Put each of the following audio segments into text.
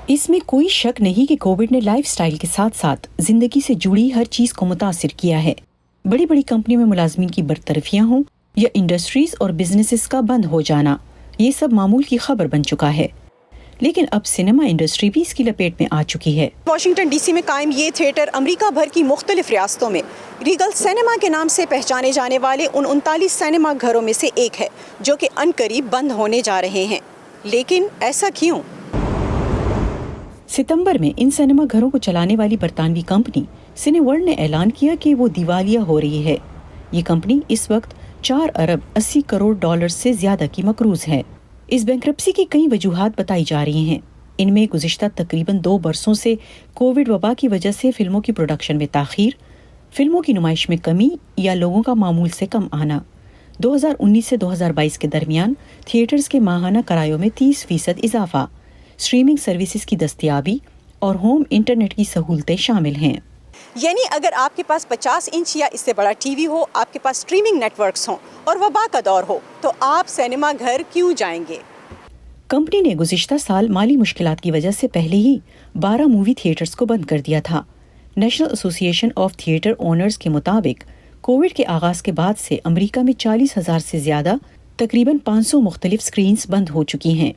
اس میں کوئی شک نہیں کہ کووڈ نے لائف سٹائل کے ساتھ ساتھ زندگی سے جڑی ہر چیز کو متاثر کیا ہے. بڑی بڑی کمپنیوں میں ملازمین کی برطرفیاں ہوں یا انڈسٹریز اور بزنسز کا بند ہو جانا، یہ سب معمول کی خبر بن چکا ہے. لیکن اب سینما انڈسٹری بھی اس کی لپیٹ میں آ چکی ہے. واشنگٹن ڈی سی میں قائم یہ تھیٹر امریکہ بھر کی مختلف ریاستوں میں ریگل سینما کے نام سے پہچانے جانے والے ان 39 سینما گھروں میں سے ایک ہے جو کہ عنقریب بند ہونے جا رہے ہیں. لیکن ایسا کیوں؟ ستمبر میں ان سینما گھروں کو چلانے والی برطانوی کمپنی سنے ورلڈ نے اعلان کیا کہ وہ دیوالیہ ہو رہی ہے. یہ کمپنی اس وقت $4 ارب 80 کروڑ سے زیادہ کی مقروض ہے. اس بینکرپسی کی کئی وجوہات بتائی جا رہی ہیں. ان میں گزشتہ تقریباً 2 برسوں سے کووڈ وبا کی وجہ سے فلموں کی پروڈکشن میں تاخیر، فلموں کی نمائش میں کمی یا لوگوں کا معمول سے کم آنا. 2019 سے 2022 کے درمیان تھیٹرز کے ماہانہ کرایوں میں 30% اضافہ، اسٹریمنگ سروسز کی دستیابی اور ہوم انٹرنیٹ کی سہولتیں شامل ہیں. یعنی اگر آپ کے پاس 50 انچ یا اس سے بڑا ٹی وی ہو، آپ کے پاس اسٹریمنگ نیٹ ورکس ہوں اور وبا کا دور ہو، تو آپ سینما گھر کیوں جائیں گے؟ کمپنی نے گزشتہ سال مالی مشکلات کی وجہ سے پہلے ہی 12 مووی تھیٹرز کو بند کر دیا تھا. نیشنل ایسوسی ایشن آف تھیٹر اونرز کے مطابق کووڈ کے آغاز کے بعد سے امریکہ میں 40,000 سے زیادہ تقریباً 500 مختلف سکرینز بند ہو چکی ہیں.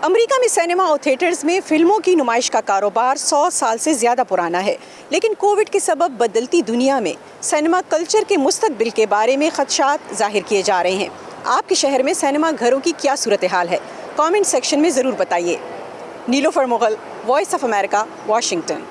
امریکہ میں سینما اور تھیٹرز میں فلموں کی نمائش کا کاروبار 100 سال سے زیادہ پرانا ہے، لیکن کووڈ کے سبب بدلتی دنیا میں سینما کلچر کے مستقبل کے بارے میں خدشات ظاہر کیے جا رہے ہیں. آپ کے شہر میں سینما گھروں کی کیا صورتحال ہے؟ کامنٹ سیکشن میں ضرور بتائیے. Nilofar Mughal, voice of America, Washington.